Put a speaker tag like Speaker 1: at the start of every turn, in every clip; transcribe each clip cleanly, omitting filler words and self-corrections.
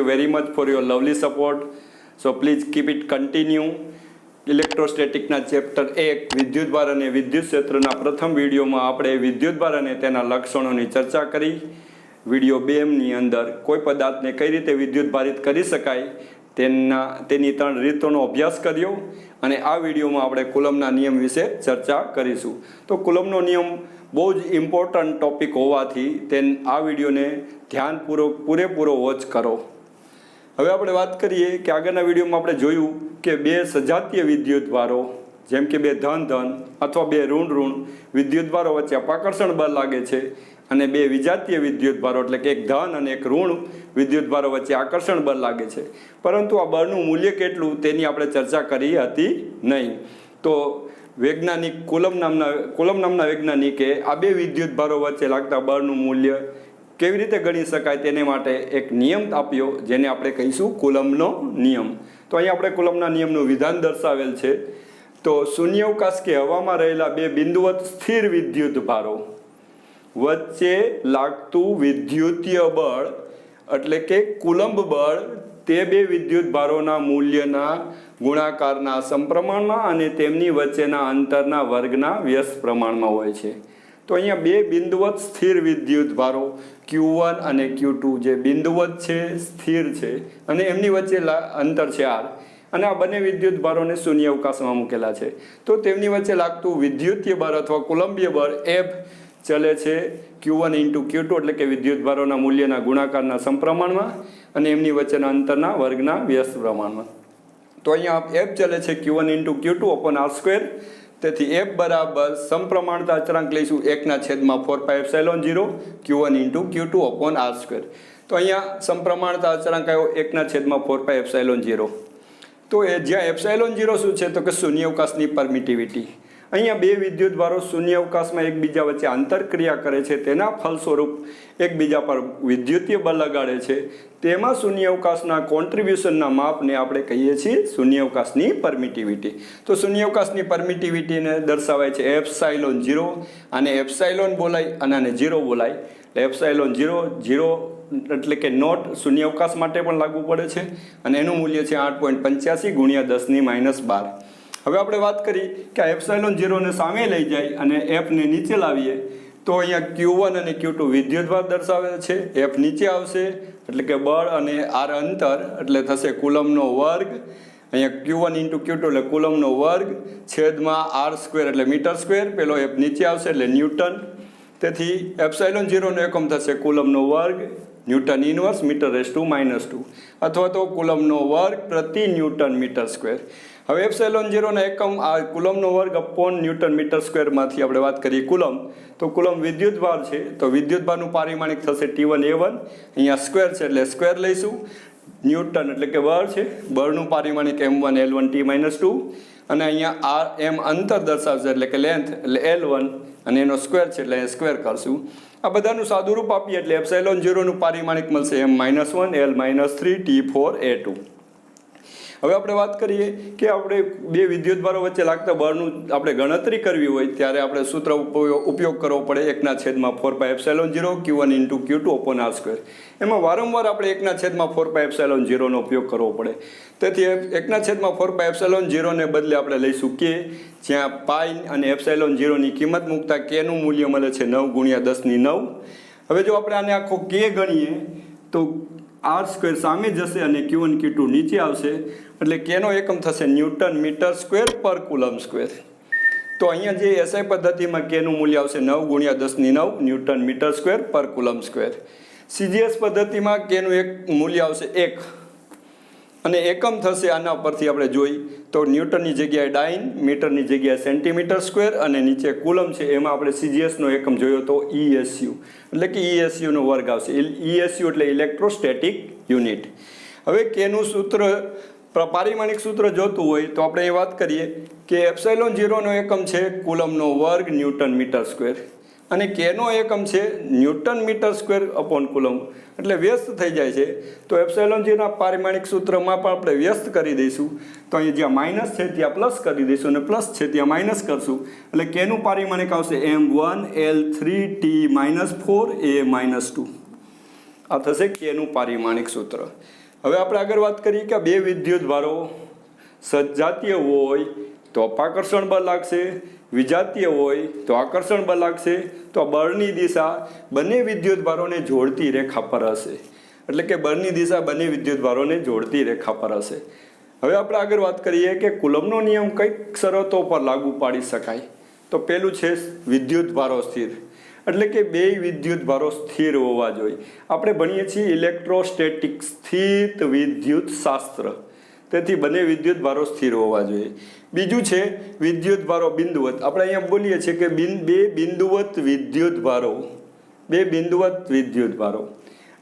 Speaker 1: you very much for your lovely support. So please keep it continue. ઇલેક્ટ્રોસ્ટેટિકના chapter 1 વિદ્યુતભાર અને વિદ્યુત ક્ષેત્રના પ્રથમ વિડીયોમાં આપણે વિદ્યુતભાર અને તેના લક્ષણોની ચર્ચા કરી. વિડીયો 2 ની અંદર કોઈ પદાર્થને કઈ રીતે વિદ્યુતભારિત કરી શકાય તેની 3 રીતોનો અભ્યાસ કર્યો અને આ વિડીયોમાં આપણે કુલમના નિયમ વિશે ચર્ચા કરીશું. તો કુલમનો નિયમ બહુ જ ઇમ્પોર્ટન્ટ ટોપિક હોવાથી આ વિડીયોને ધ્યાનપૂર્વક પૂરેપૂરો વોચ કરો. હવે આપણે વાત કરીએ કે આગળના વિડીયોમાં આપણે જોયું કે બે સજાતીય વિદ્યુતભારો જેમ કે બે ધન અથવા બે ઋણ વિદ્યુતભારો વચ્ચે અપાકર્ષણ બળ લાગે છે અને બે વિજાતીય વિદ્યુતભારો એટલે કે એક ધન અને એક ઋણ વિદ્યુતભારો વચ્ચે આકર્ષણ બળ લાગે છે, પરંતુ આ બળનું મૂલ્ય કેટલું તેની આપણે ચર્ચા કરી હતી નહીં. તો વૈજ્ઞાનિક કુલમ નામના વૈજ્ઞાનિકે આ બે વિદ્યુતભારો વચ્ચે લાગતા બળનું મૂલ્ય કેવી રીતે ગણી શકાય તેને માટે એક નિયમ આપ્યો જેને આપણે કહીશું કુલમનો નિયમ. તો અહીંયા આપણે કુલમના નિયમનું વિધાન દર્શાવેલ છે. તો શૂન્યાવકાશ કે હવામાં રહેલા બે બિંદુવત સ્થિર વિદ્યુતભારો વચ્ચે લાગતું વિદ્યુતીય બળ એટલે કે કુલંબ બળ તે બે વિદ્યુતભારોના મૂલ્યના ગુણાકારના સમપ્રમાણમાં અને તેમની વચ્ચેના અંતરના વર્ગના વ્યસ્ત પ્રમાણમાં હોય છે. તો અહીંયા બે બિંદુવત સ્થિર વિદ્યુતભારો Q1 અને Q2 જે બિંદુવત છે, સ્થિર છે અને એમની વચ્ચે અંતર છે R, અને આ બંને વિદ્યુતભારોને શૂન્યાવકાશમાં મૂકેલા છે. તો તેમની વચ્ચે લાગતું વિદ્યુતીય બળ અથવા કુલંબીય બળ F ચલે છે Q1 × Q2 એટલે કે વિદ્યુતભારોના મૂલ્યના ગુણાકારના સમપ્રમાણમાં અને એમની વચ્ચેના અંતરના વર્ગના વ્યસ્ત પ્રમાણમાં. તો અહીંયા F ચલે છે Q1 × Q2/R². તેથી F બરાબર સમપ્રમાણતા અચળાંક લઈશું 1/4πε0 Q1 × Q2/R². તો અહીંયા સમપ્રમાણતા અચળાંક આવ્યો 1/4πε0. તો એ જ્યાં ε0 શું છે તો કે શૂન્યાવકાશની પરમિટિવિટી. અહીંયા બે વિદ્યુતભારો શૂન્યાવકાશમાં એકબીજા વચ્ચે આંતરક્રિયા કરે છે, તેના ફલસ્વરૂપ એકબીજા પર વિદ્યુતીય બળ લગાડે છે. તેમાં શૂન્યાવકાશના કોન્ટ્રીબ્યુશનના માપને આપણે કહીએ છીએ શૂન્યાવકાશની પરમિટિવિટી. તો શૂન્યાવકાશની પરમિટિવિટીને દર્શાવાય છે ε0. આને એપ્સાઇલોન બોલાય અને આને 0 બોલાય. ε0 એટલે કે નોટ શૂન્યાવકાશ માટે પણ લાગુ પડે છે અને એનું મૂલ્ય છે 8.85 × 10⁻12. હવે આપણે વાત કરી કે આ ε0 ને સામે લઈ જાય અને Fને નીચે લાવીએ તો અહીંયા Q1 અને Q2 વિદ્યુતભાર દર્શાવે છે. F નીચે આવશે એટલે કે બળ અને R અંતર એટલે થશે કુલમનો વર્ગ. અહીંયા Q1 × Q2 એટલે કુલમનો વર્ગ છેદમાં R² એટલે મીટર સ્ક્વેર. પેલો F નીચે આવશે એટલે ન્યૂટન. તેથી ε0 નો એકમ થશે કુલમનો વર્ગ ન્યૂટન ઇનવર્સ મીટર⁻², અથવા તો કુલમનો વર્ગ પ્રતિ ન્યૂટન મીટર સ્ક્વેર. હવે ε0 ના એકમ આ કુલમનો વર્ગ ન્યૂટન મીટર સ્ક્વેરમાંથી આપણે વાત કરીએ કુલમ, તો કુલમ વિદ્યુતભાર છે તો વિદ્યુતભારનું પારિમાણિક થશે T1A1. અહીંયા સ્ક્વેર છે એટલે સ્ક્વેર લઈશું. ન્યૂટન એટલે કે બળ છે, બળનું પારિમાણિક M1 L1T-2 અને અહીંયા M અંતર દર્શાવશે એટલે કે લેન્થ એટલે L1 અને એનો સ્ક્વેર છે એટલે સ્ક્વેર કરશું. આ બધાનું સાદુરૂપ આપીએ એટલે ε0 નું પારિમાણિક મળશે M-1 L-3T4A2. હવે આપણે વાત કરીએ કે આપણે બે વિદ્યુતભારો વચ્ચે લાગતા બળનું આપણે ગણતરી કરવી હોય ત્યારે આપણે સૂત્ર ઉપયોગ કરવો પડે 1/4πε0 Q1 × Q2/R². એમાં વારંવાર આપણે 1/4πε0 નો ઉપયોગ કરવો પડે. તેથી 1/4πε0 ને બદલે આપણે લઈશું K, જ્યાં પાઈ અને ε0 ની કિંમત મૂકતા K નું મૂલ્ય મળે છે 9 × 10⁹. હવે જો આપણે આને આખો K ગણીએ તો R² સામે જશે અને Q1 Q2 નીચે આવશે એટલે K નો એકમ થશે ન્યૂટન મીટર સ્ક્વેર પર કુલમ સ્ક્વેર. તો અહીંયા જે SI પદ્ધતિમાં K નું મૂલ્ય આવશે 9 × 10⁹ ન્યૂટન મીટર સ્ક્વેર પર કુલમ સ્ક્વેર. CGS પદ્ધતિમાં K નું એક મૂલ્ય આવશે 1 અને એકમ થશે આના પરથી આપણે જોઈ તો ન્યૂટનની જગ્યાએ ડાઇન, મીટરની જગ્યાએ સેન્ટીમીટર સ્ક્વેર અને નીચે કુલમ છે એમાં આપણે CGS નો એકમ જોયો તો ESU એટલે કે ESU નો વર્ગ આવશે. ESU એટલે ઇલેક્ટ્રોસ્ટેટિક યુનિટ. હવે K નું સૂત્ર પારિમાણિક સૂત્ર જોતું હોય તો આપણે એ વાત કરીએ કે ε0 નો એકમ છે કુલમનો વર્ગ ન્યૂટન મીટર સ્ક્વેર અને K નો એકમ છે newton metre square upon coulomb એટલે વ્યસ્ત થઈ જાય છે. તો ε0 ના પારિમાણિક સૂત્રમાં પણ આપણે વ્યસ્ત કરી દઈશું. તો અહીં જ્યાં માઇનસ છે ત્યાં પ્લસ કરી દઈશું અને પ્લસ છે ત્યાં માઇનસ કરશું એટલે K નું પારિમાણિક આવશે M1 L3T-4A-2. આ થશે K નું પારિમાણિક સૂત્ર. હવે આપણે આગળ વાત કરીએ કે બે વિદ્યુત ભારો સજાતીય હોય તો અપાકર્ષણ બળ લાગશે, વિજાતીય હોય તો આકર્ષણ બળ લાગશે. તો બળની દિશા બંને વિદ્યુત ભારોને જોડતી રેખા પર હશે. એટલે કે બળની દિશા બંને વિદ્યુત ભારોને જોડતી રેખા પર હશે. હવે આપણે આગળ વાત કરીએ કે કુલમ્બનો નિયમ કઈક શરતો પર લાગુ પાડી શકાય. તો પહેલું છે વિદ્યુત ભારો સ્થિર, એટલે કે બે વિદ્યુત ભારો સ્થિર હોવા જોઈએ. આપણે ભણીએ છીએ ઇલેક્ટ્રોસ્ટેટિક સ્થિત વિદ્યુત શાસ્ત્ર, તેથી બંને વિદ્યુત ભારો સ્થિર હોવા જોઈએ. બીજું છે વિદ્યુત ભારો બિંદુવત. આપણે અહીંયા બોલીએ છીએ કે બે બિંદુવત વિદ્યુત ભારો, બે બિંદુવત વિદ્યુત ભારો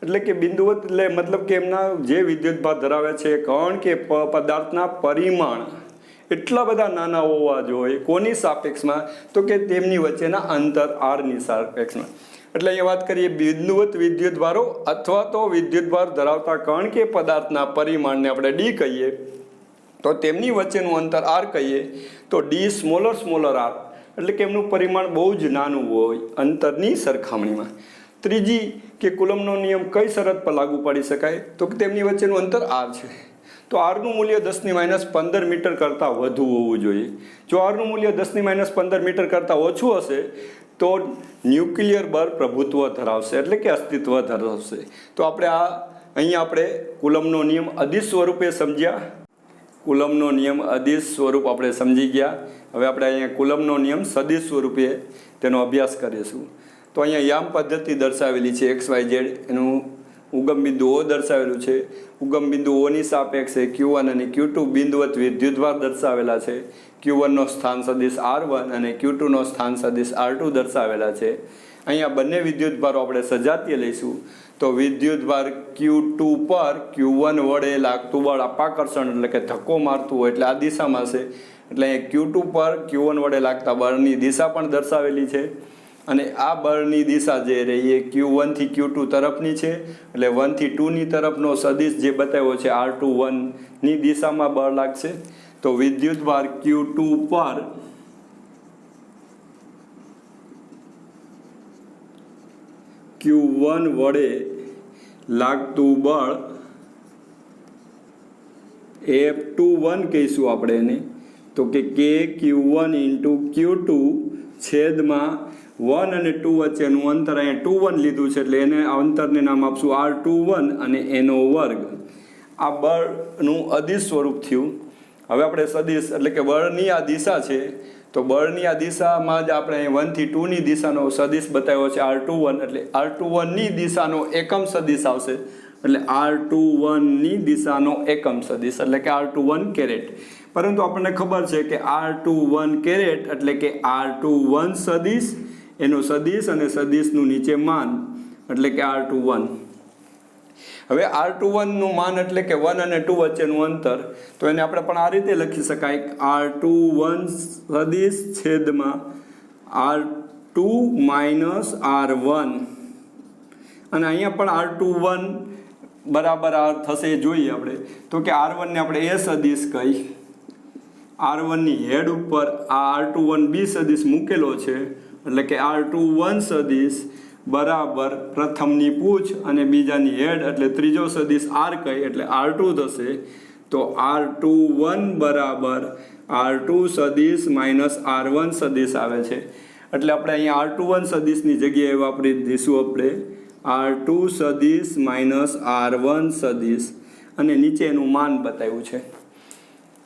Speaker 1: એટલે કે બિંદુવત એટલે મતલબ કે એમના જે વિદ્યુત ભાર ધરાવે છે કણ કે પદાર્થના પરિમાણ એટલા બધા નાના હોવા જોઈએ. કોની સાપેક્ષમાં? તો કે તેમની વચ્ચેના અંતર આરની સાપેક્ષમાં. એટલે અહીંયા વાત કરીએ બિંદુવત વિદ્યુત ભારો અથવા તો વિદ્યુત ભાર ધરાવતા કણ કે પદાર્થના પરિમાણને આપણે ડી કહીએ તો તેમની વચ્ચેનું અંતર આર કહીએ તો ડી સ્મોલર આર એટલે કે એમનું પરિમાણ બહુ જ નાનું હોય અંતરની સરખામણીમાં. ત્રીજી કે કુલમ્બનો નિયમ કઈ શરત પર લાગુ પાડી શકાય? તો કે તેમની વચ્ચેનું અંતર આર છે તો આરનું મૂલ્ય 10⁻15 મીટર કરતાં વધુ હોવું જોઈએ. જો આરનું મૂલ્ય 10⁻15 મીટર કરતાં ઓછું હશે તો ન્યુક્લિયર બળ પ્રભુત્વ ધરાવશે એટલે કે અસ્તિત્વ ધરાવશે. તો અહીંયા આપણે કુલમ્બનો નિયમ અદિશ સ્વરૂપે સમજ્યા. કુલમ્બનો નિયમ અદિશ સ્વરૂપ આપણે સમજી ગયા. હવે આપણે અહીંયા કુલમ્બનો નિયમ સદિશ સ્વરૂપે તેનો અભ્યાસ કરીશું. તો અહીંયા યામ પદ્ધતિ દર્શાવેલી છે XYZ, એનું ઉગમ બિંદુ O દર્શાવેલું છે. ઉગમ બિંદુ Oની સાપેક્ષે Q1 અને Q2 બિંદુવત વિદ્યુતભાર દર્શાવેલા છે. Q1નો સ્થાન સદિશ R1 અને Q2નો સ્થાન સદિશ R2 દર્શાવેલા છે. અહીંયા બંને વિદ્યુતભારો આપણે સજાતીય લઈશું તો વિદ્યુતભાર Q2 પર Q1 વડે લાગતું બળ અપાકર્ષણ એટલે કે ધક્કો મારતું હોય એટલે આ દિશામાં છે. એટલે અહીંયા Q2 પર Q1 વડે લાગતા બળની દિશા પણ દર્શાવેલી છે. અને આ બળની દિશા જે રહી એ Q1 થી Q2 તરફની છે. એટલે 1 થી 2ની તરફનો સદિશ જે બતાવ્યો છે R2 1ની દિશામાં બળ લાગશે. તો વિદ્યુતભાર Q2 પર Q1 વડે લાગતું બળ F21 કહીશું આપણે એને. તો કે Q1 × Q2 છેદમાં 1 અને 2 વચ્ચેનું અંતર અહીંયા 2 1 લીધું છે એટલે એને અંતરને નામ આપશું R21 અને એનો વર્ગ. આ બળનું અદિશ સ્વરૂપ થયું. હવે આપણે સદિશ એટલે કે બળની આ દિશા છે તો બળની આ દિશામાં જ આપણે 1 થી 2ની દિશાનો સદિશ બતાવ્યો છે R21 એટલે R21ની દિશાનો એકમ સદિશ આવશે. એટલે R21ની દિશાનો એકમ સદિશ એટલે કે R21 કેરેટ. પરંતુ આપણને ખબર છે કે R21 કેરેટ એટલે કે R21 સદિશ, એનો સદિશ અને સદિશનું નીચે માન એટલે કે R21. હવે R21નું માન એટલે કે 1 અને 2 વચ્ચેનું અંતર તો એને આપણે પણ આ રીતે લખી શકાય R21 સદિશ છેદમાં R2 - R1. અને અહીંયા પણ R21 બરાબર R થશે જોઈએ આપણે તો કે R1 ને આપણે A સદિશ કહી, R1ની હેડ ઉપર આ R21B સદિશ મૂકેલો છે એટલે કે R21 સદિશ બરાબર પ્રથમની પૂછ અને બીજાની હેડ એટલે ત્રીજો સદિશ R કહી એટલે R2 થશે. તો R21 બરાબર R2 સદિશ - R1 સદિશ આવે છે. એટલે આપણે અહીંયા R21 સદિશની જગ્યાએ વાપરી દઈશું આપણે R2 સદિશ - R1 સદિશ અને નીચે એનું માન બતાવ્યું છે.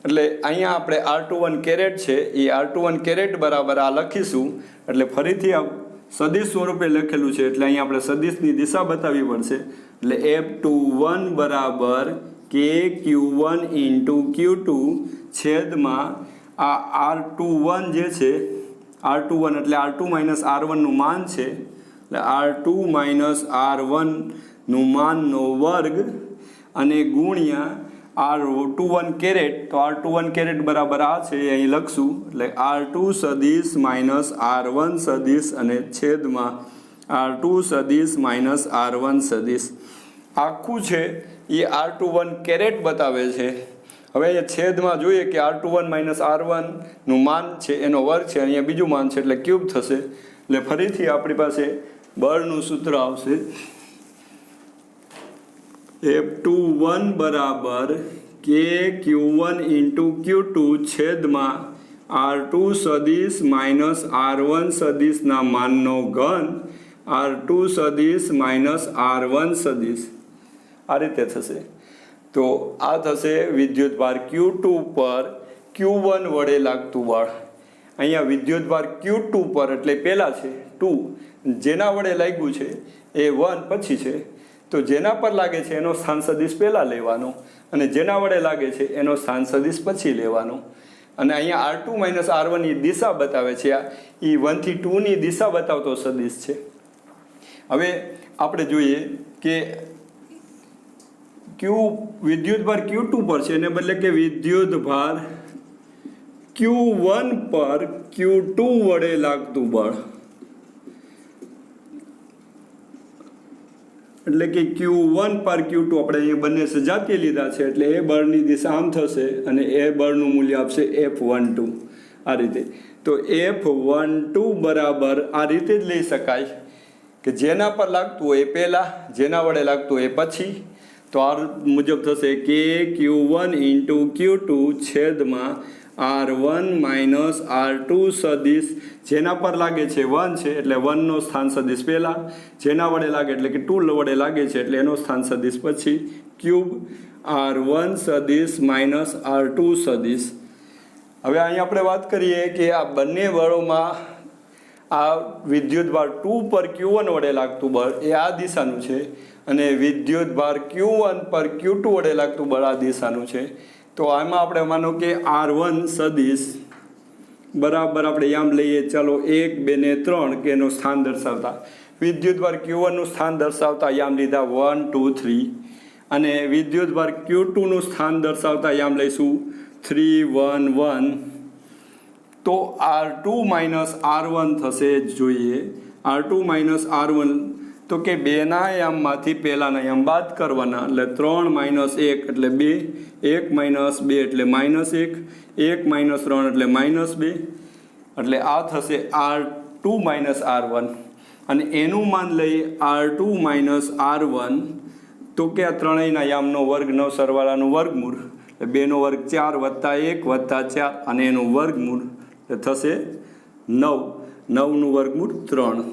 Speaker 1: એટલે અહીંયા આપણે R21 કેરેટ છે એ R21 કેરેટ બરાબર આ લખીશું. એટલે ફરીથી આ સદિશ સ્વરૂપે લખેલું છે એટલે અહીંયા આપણે સદિશની દિશા બતાવવી પડશે. એટલે F21 બરાબર KQ1 × Q2 છેદમાં આ R21 જે છે R21 એટલે R2 - R1નું માન છે એટલે R2 - R1નું માનનો વર્ગ અને ગુણ્યા R21 કેરેટ. તો R21 કેરેટ બરાબર આ છે અહીં લખશું એટલે R2 સદિશ - R1 સદિશ અને છેદમાં R2 સદિશ - R1 સદિશ. આખું છે એ R21 કેરેટ બતાવે છે. હવે અહીંયા છેદમાં જોઈએ કે R21 - R1નું માન છે એનો વર્ગ છે, અહીંયા બીજું માન છે એટલે ક્યુબ થશે. એટલે ફરીથી આપણી પાસે બળનું સૂત્ર આવશે F21 બરાબર KQ1 ઇન્ટુ Q2 છેદમાં R2 સદિશ માઇનસ R1 સદિશના માનનો ઘન R2 સદિશ માઇનસ R1 સદિશ આ રીતે થશે. તો આ થશે વિદ્યુતભાર Q2 પર Q1 વડે લાગતું બળ. અહીંયા વિદ્યુતભાર Q2 પર એટલે પહેલાં છે 2, જેના વડે લાગ્યું છે એ 1 પછી છે. તો જેના પર લાગે છે એનો સ્થાન સદિશ પહેલાં લેવાનો અને જેના વડે લાગે છે એનો સ્થાન સદિશ પછી લેવાનો. અને અહીંયા R2 માઇનસ R1 ની દિશા બતાવે છે. એ 1 થી 2 ની દિશા બતાવતો સદિશ છે. હવે આપણે જોઈએ કે વિદ્યુતભાર Q2 પર છે એને બદલે કે વિદ્યુતભાર Q1 પર Q2 વડે લાગતું બળ, એટલે કે Q1 પર Q2 આપણે અહીંયા બંને સજાતીય લીધા છે એટલે એ બળની દિશા આમ થશે અને એ બળનું મૂલ્ય આપશે F12 આ રીતે. તો F12 બરાબર આ રીતે જ લઈ શકાય કે જેના પર લાગતું હોય એ પહેલાં, જેના વડે લાગતું હોય એ પછી. તો આ મુજબ થશે કે Q1 ઇન્ટુ Q2 છેદમાં R1 માઇનસ R2 સદિશ જેના પર લાગે છે 1 છે એટલે 1નો સ્થાન સદિશ પહેલાં, જેના વડે લાગે એટલે કે 2 વડે લાગે છે એટલે એનો સ્થાન સદિશ પછી, ક્યુબ R1 સદિશ માઇનસ R2 સદિશ. હવે અહીંયા આપણે વાત કરીએ કે આ બંને બળોમાં આ વિદ્યુતભાર 2 પર Q1 વડે લાગતું બળ એ આ દિશાનું છે અને વિદ્યુતભાર Q1 પર Q2 વડે લાગતું બળ આ દિશાનું છે. તો આમાં આપણે માનો કે R1 સદિશ બરાબર આપણે આમ લઈએ, ચાલો 1, 2 ને 3 કે એનું સ્થાન દર્શાવતા વિદ્યુતભાર Q1 નું સ્થાન દર્શાવતા આમ લીધા 1, 2, 3 અને વિદ્યુતભાર Q2 નું સ્થાન દર્શાવતા આમ લઈશું 3, 1, 1. તો R2 માઇનસ R1 થશે જોઈએ. R2 માઇનસ R1 તો કે બેના યામમાંથી પહેલાના યામ બાદ કરવાના એટલે 3 માઇનસ 1 એટલે 2, 1 માઇનસ 2 એટલે -1, 1 માઇનસ 3 એટલે -2 એટલે આ થશે R2 માઇનસ R1 અને એનું માન લઈ R2 માઇનસ R1 તો કે આ ત્રણેયના યામનો વર્ગનો સરવાળાનું વર્ગમૂળ એટલે 2 નો વર્ગ 4 વત્તા 1 વત્તા 4 અને એનું વર્ગમૂળ થશે 9, 9નું વર્ગમૂળ 3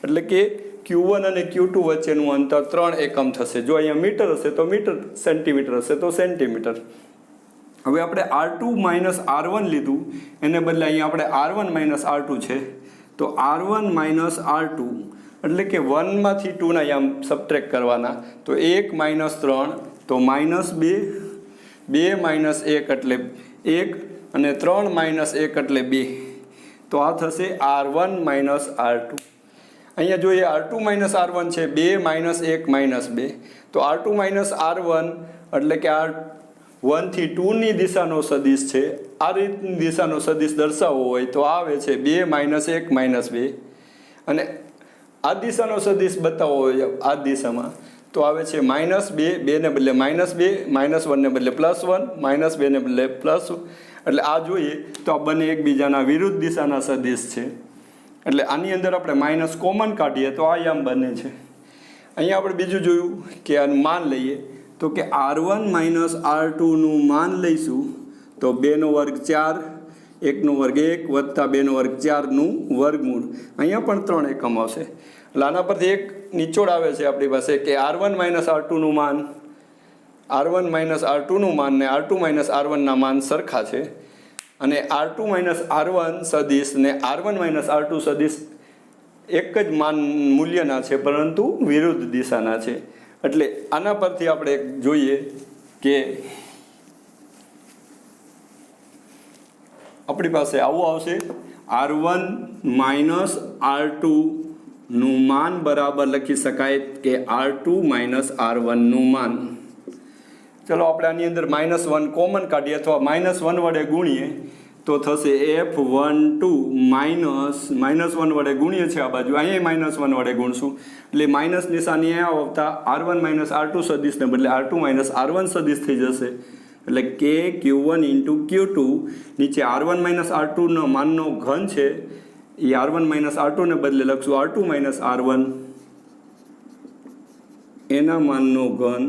Speaker 1: એટલે કે Q1 અને Q2 વચ્ચેનું અંતર 3 એકમ થશે. જો અહીંયા મીટર હશે તો મીટર, સેન્ટીમીટર હશે તો સેન્ટીમીટર. હવે આપણે R2 માઇનસ R1 લીધું એને બદલે અહીંયા આપણે R1 માઇનસ R2 છે તો R1 માઇનસ R2 એટલે કે 1 માંથી 2 ના યામ સબટ્રેક્ટ કરવાના તો 1 માઇનસ 3 તો -2, 2 માઇનસ 1 એટલે 1 અને 3 માઇનસ 1 એટલે 2. તો આ થશે R1 માઇનસ R2. અહીંયા જોઈએ R2 માઇનસ R1 છે 2 માઇનસ 1 માઇનસ 2 તો R2 માઇનસ R1 એટલે કે આ 1 થી 2 ની દિશાનો સદિશ છે. આ રીતની દિશાનો સદિશ દર્શાવવો હોય તો આવે છે 2 માઇનસ 1 માઇનસ 2 અને આ દિશાનો સદિશ બતાવવો હોય આ દિશામાં તો આવે છે -2, 2 ને બદલે -2, -1 ને બદલે +1, -2 ને બદલે +1 એટલે આ જોઈએ તો આ બંને એકબીજાના વિરુદ્ધ દિશાના સદિશ છે. એટલે આની અંદર આપણે માઇનસ કોમન કાઢીએ તો આ યામ બને છે. અહીંયા આપણે બીજું જોયું કે આનું માન લઈએ તો કે R1 માઇનસ R2 નું માન લઈશું તો 2 નો વર્ગ 4, 1 નો વર્ગ 1 વત્તા 2 નો વર્ગ 4 નું વર્ગમૂળ. અહીંયા પણ 3 એકમ આવશે એટલે આના પરથી એક નિચોડ આવે છે આપણી પાસે કે R1 માઇનસ R2 નું માન, R1 માઇનસ R2 નું માન ને R2 માઇનસ R1 ના માન સરખા છે અને R2 માઇનસ R1 સદિશ ને R1 માઇનસ R2 સદિશ એક જ માન મૂલ્યના છે પરંતુ વિરુદ્ધ દિશાના છે. એટલે આના પરથી આપણે જોઈએ કે આપણી પાસે આવું આવશે R1 માઇનસ R2 નું માન બરાબર લખી શકાય કે R2 માઇનસ R1 નું માન. ચલો આપણે આની અંદર -1 કોમન કાઢીએ અથવા -1 વડે ગુણીએ તો થશે F12 -1 વડે ગુણીએ છીએ આ બાજુ, અહીંયા -1 વડે ગુણશું એટલે માઇનસ નિશાની અહીંયા આવતા R1 માઇનસ R2 સદિશને બદલે R2 માઇનસ R1 સદિશ થઈ જશે એટલે કે Q1 ઇન્ટુ Q2 નીચે R1 માઇનસ R2 નો માનનો ઘન છે એ R1 માઇનસ R2 ને બદલે લખશું R2 માઇનસ R1 એના માનનો ઘન,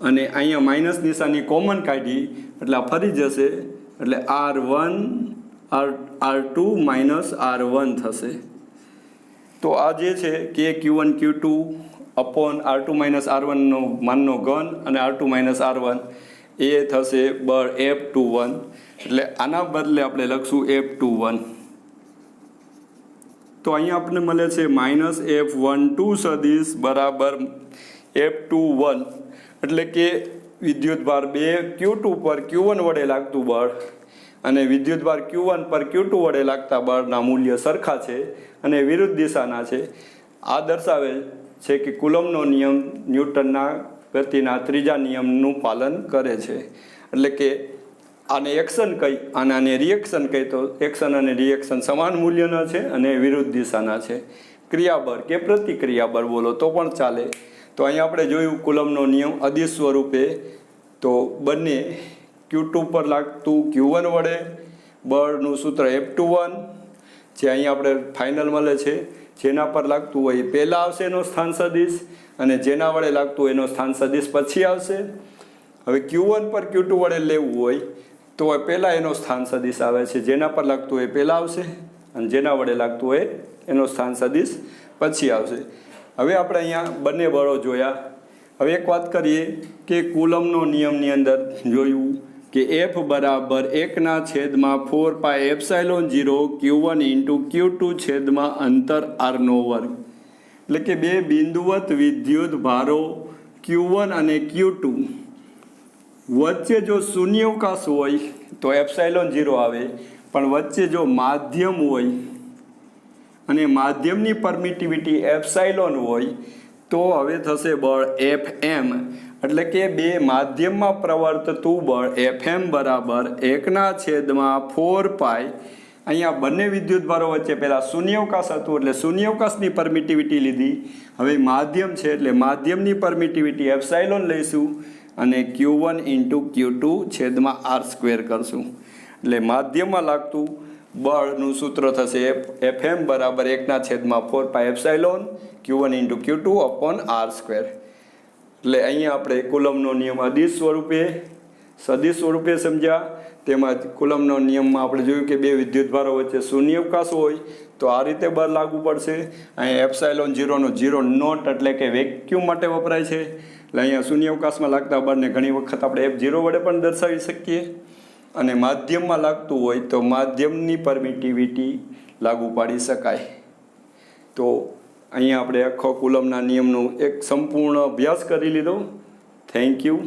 Speaker 1: અને અહીંયા માઇનસ નિશાની કોમન કાઢી એટલે આ ફરી જશે, એટલે R1 R2 માઇનસ R1 થશે. તો આ જે છે કે Q1 Q2 upon R2 minus R1નો માનનો ઘન અને R2 માઇનસ R1 એ થશે બળ F21. એટલે આના બદલે આપણે લખશું F21. તો અહીંયા આપણને મળે છે માઇનસ F12 સદિશ બરાબર F21. એટલે કે વિદ્યુતભાર 2 Q2 પર Q1 વડે લાગતું બળ અને વિદ્યુતભાર Q1 પર Q2 વડે લાગતા બળના મૂલ્ય સરખા છે અને વિરુદ્ધ દિશાના છે. આ દર્શાવે છે કે કુલમ્બનો નિયમ ન્યૂટનના ગતિના ત્રીજા નિયમનું પાલન કરે છે. એટલે કે આને એક્શન કહી અને આને રિએક્શન કહી તો એક્શન અને રિએક્શન સમાન મૂલ્યના છે અને વિરુદ્ધ દિશાના છે. ક્રિયાબળ કે પ્રતિક્રિયાબળ બોલો તો પણ ચાલે. તો અહીંયા આપણે જોયું કુલમ્બનો નિયમ અદિશ સ્વરૂપે. તો બંને Q2 પર લાગતું Q1 વડે બળનું સૂત્ર F21 જે અહીંયા આપણે ફાઇનલ મળે છે. જેના પર લાગતું હોય પહેલાં આવશે એનો સ્થાન સદિશ અને જેના વડે લાગતું હોય એનો સ્થાન સદિશ પછી આવશે. હવે Q1 પર Q2 વડે લેવું હોય તો પહેલાં એનો સ્થાન સદિશ આવે છે, જેના પર લાગતું હોય પહેલાં આવશે અને જેના વડે લાગતું હોય એનો સ્થાન સદિશ પછી આવશે. હવે આપણે અહીંયા બંને બળો જોયા. હવે એક વાત કરીએ કે કુલમ્બનો નિયમની અંદર જોયું કે F બરાબર 1/4πε0 Q1 ઇન્ટુ Q2 છેદમાં અંતર R નો વર્ગ. એટલે કે બે બિંદુવત વિદ્યુત ભારો Q1 અને Q2 વચ્ચે જો શૂન્યાવકાશ હોય તો ε0 આવે, પણ વચ્ચે જો માધ્યમ હોય અને માધ્યમની પરમિટિવિટી એપ્સાઇલોન હોય તો હવે થશે બળ Fm. એટલે કે બે માધ્યમમાં પ્રવર્તતું બળ Fm બરાબર 1/4π. અહીંયા બંને વિદ્યુતભારો વચ્ચે પહેલાં શૂન્યાવકાશ હતું એટલે શૂન્યાવકાશની પરમિટિવિટી લીધી. હવે માધ્યમ છે એટલે માધ્યમની પરમિટિવિટી એપ્સાઇલોન લઈશું અને Q1 ઇન્ટુ Q2 છેદમાં R² કરશું. એટલે માધ્યમમાં લાગતું બળનું સૂત્ર થશે Fm બરાબર 1/4πε Q1 into Q2 upon R². એટલે અહીંયા આપણે કુલમ્બનો નિયમ અદિશ સ્વરૂપે સદિશ સ્વરૂપે સમજ્યા. તેમજ કુલમ્બનો નિયમમાં આપણે જોયું કે બે વિદ્યુતભારો વચ્ચે શૂન્યાવકાશ હોય તો આ રીતે બળ લાગુ પડશે. અહીંયા ε0 નો 0 નોટ એટલે કે વેક્યુમ માટે વપરાય છે. એટલે અહીંયા શૂન્યાવકાશમાં લાગતા બળને ઘણી વખત આપણે F0 વડે પણ દર્શાવી શકીએ. અને માધ્યમમાં લાગતું હોય તો માધ્યમની પરમિટિવિટી લાગુ પાડી શકાય. તો અહીંયા આપણે આખો કુલમ્બના નિયમનો એક સંપૂર્ણ અભ્યાસ કરી લીધો. Thank you.